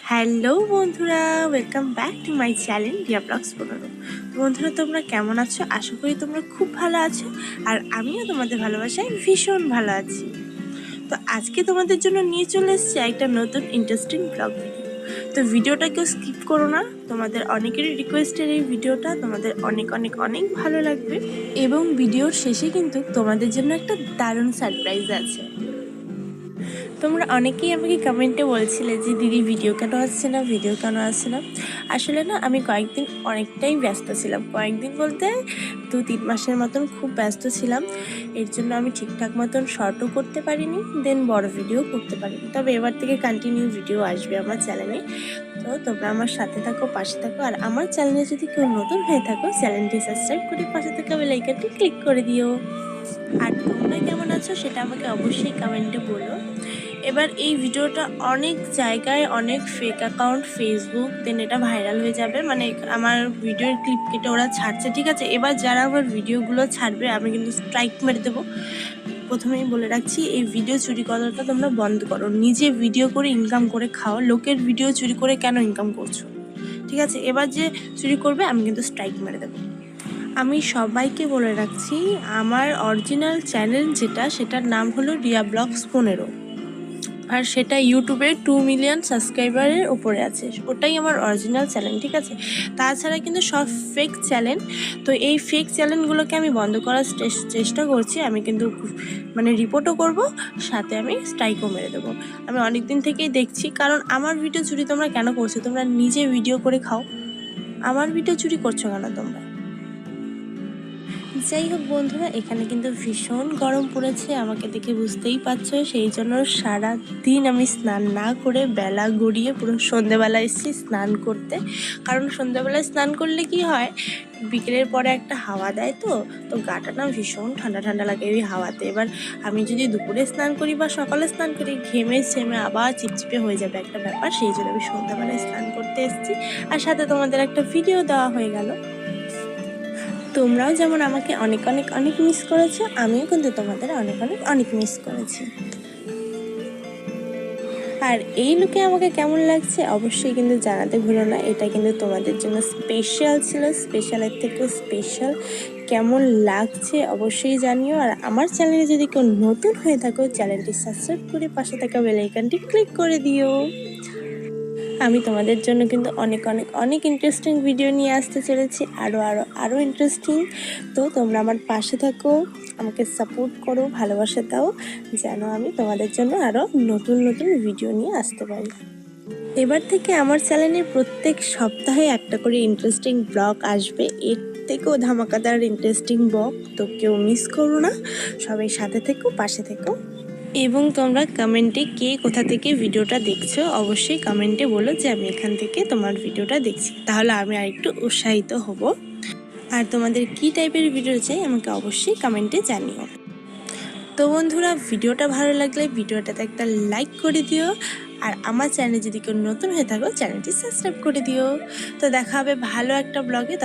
Hello বন্ধুরা, welcome back to my channel Riya vlogs 15। বন্ধুরা, তোমরা কেমন আছো? আশা করি তোমরা খুব ভালো আছো, আর আমিও তোমাদের ভালোবাসায় ভীষণ ভালো আছি। তো আজকে তোমাদের জন্য নিয়ে চলে এসেছি একটা নতুন ইন্টারেস্টিং ব্লগ ভিডিও। তো ভিডিওটা কেউ স্কিপ করো না, তোমাদের অনেকেরই রিকোয়েস্টের এই ভিডিওটা তোমাদের অনেক অনেক অনেক ভালো লাগবে। এবং ভিডিওর শেষে কিন্তু তোমাদের জন্য একটা দারুণ সারপ্রাইজ আছে। তোমরা অনেকেই আমাকে কমেন্টে বলছিলে যে দিদি ভিডিও কেন আসছে না। আসলে না, আমি কয়েকদিন অনেকটাই ব্যস্ত ছিলাম। কয়েকদিন বলতে 2-3 মাসের মতন খুব ব্যস্ত ছিলাম। এর জন্য আমি ঠিকঠাক মতন শর্টও করতে পারিনি, দেন বড় ভিডিও করতে পারিনি। তবে এবার থেকে কন্টিনিউ ভিডিও আসবে আমার চ্যানেলে। তো তোমরা আমার সাথে থাকো, পাশে থাকো। আর আমার চ্যানেলে যদি কেউ নতুন হয়ে থাকো, চ্যানেলটি সাবস্ক্রাইব করে পাশে থাকা বেল আইকনটি ক্লিক করে দিও। আর তোমরা কেমন আছো সেটা আমাকে অবশ্যই কমেন্টে বলো। এবার এই ভিডিওটা অনেক জায়গায়, অনেক ফেক অ্যাকাউন্ট, ফেসবুক, দেন এটা ভাইরাল হয়ে যাবে। মানে আমার ভিডিওর ক্লিপ কেটে ওরা ছাড়ছে, ঠিক আছে? এবার যারা আমার ভিডিওগুলো ছাড়বে আমি কিন্তু স্ট্রাইক মেরে দেবো। প্রথমেই বলে রাখছি, এই ভিডিও চুরি করাটা তোমরা বন্ধ করো। নিজে ভিডিও করে ইনকাম করে খাও, লোকের ভিডিও চুরি করে কেন ইনকাম করছো? ঠিক আছে? এবার যে চুরি করবে আমি কিন্তু স্ট্রাইক মেরে দেবো। আমি সবাইকে বলে রাখছি, আমার অরিজিনাল চ্যানেল যেটা, সেটার নাম হলো রিয়া ব্লগস 15। আর সেটা ইউটিউবে 2 মিলিয়ন সাবস্ক্রাইবারের উপরে আছে। ওটাই আমার অরিজিনাল চ্যানেল, ঠিক আছে? তাছাড়া কিন্তু সব ফেক চ্যানেল। তো এই ফেক চ্যানেলগুলোকে আমি বন্ধ করার চেষ্টা করছি। আমি কিন্তু মানে রিপোর্টও করব, সাথে আমি স্ট্রাইকও মেরে দেবো। আমি অনেক দিন থেকেই দেখছি, কারণ আমার ভিডিও চুরি তোমরা কেন করছো? তোমরা নিজে ভিডিও করে খাও, আমার ভিডিও চুরি করছো কেন তোমরা? যাই হোক বন্ধুরা, এখানে কিন্তু ভীষণ গরম পড়েছে, আমাকে দেখে বুঝতেই পারছো। সেই জন্য সারা দিন আমি স্নান না করে বেলা গড়িয়ে পুরো সন্ধেবেলা এসেছি স্নান করতে। কারণ সন্ধেবেলায় স্নান করলে কি হয়, বিকেলের পরে একটা হাওয়া দেয়, তো গাটা না ভীষণ ঠান্ডা ঠান্ডা লাগে এই হাওয়াতে। এবার আমি যদি দুপুরে স্নান করি বা সকালে স্নান করি, ঘেমে ছেমে আবার চিপচিপে হয়ে যাবে একটা ব্যাপার। সেই জন্য আমি সন্ধ্যাবেলায় স্নান করতে এসেছি, আর সাথে তোমাদের একটা ভিডিও দেওয়া হয়ে গেল। তোমরাও যেমন আমাকে অনেক অনেক অনেক মিস করেছো, আমিও কিন্তু তোমাদের অনেক অনেক অনেক মিস করেছি। আর এই লুকে আমাকে কেমন লাগছে অবশ্যই কিন্তু জানাতে ভুলো না। এটা কিন্তু তোমাদের জন্য স্পেশাল ছিল, স্পেশালের থেকেও স্পেশাল। কেমন লাগছে অবশ্যই জানিও। আর আমার চ্যানেলে যদি কেউ নতুন হয়ে থাকো, চ্যানেলটি সাবস্ক্রাইব করে পাশে থাকা বেল আইকনটি ক্লিক করে দিও। আমি তোমাদের জন্য কিন্তু অনেক অনেক অনেক ইন্টারেস্টিং ভিডিও নিয়ে আসতে চলেছি, আরও ইন্টারেস্টিং। তো তোমরা আমার পাশে থাকো, আমাকে সাপোর্ট করো, ভালোবাসা দাও, যেন আমি তোমাদের জন্য আরও নতুন নতুন ভিডিও নিয়ে আসতে পারি। এবার থেকে আমার চ্যানেলে প্রত্যেক সপ্তাহে একটা করে ইন্টারেস্টিং ব্লগ আসবে, এর থেকেও ধামাকাদার ইন্টারেস্টিং ব্লগ। তো কেউ মিস করো না, সবাই সাথে থেকো, পাশে থেকো। এবং তোমরা কমেন্টে কে কোথা থেকে ভিডিওটা দেখছো অবশ্যই কমেন্টে বলো যে আমি এখান থেকে তোমার ভিডিওটা দেখছি, তাহলে আমি আরেকটু উৎসাহিত হব। আর তোমাদের কি টাইপের ভিডিও চাই আমাকে অবশ্যই কমেন্টে জানিও। তো বন্ধুরা, ভিডিওটা ভালো লাগলে ভিডিওটাতে একটা লাইক করে দিও। আর আমার চ্যানেলে যদি কেউ নতুন হয়ে থাকো, চ্যানেলটি সাবস্ক্রাইব করে দিও। তো দেখা হবে ভালো একটা ব্লগে।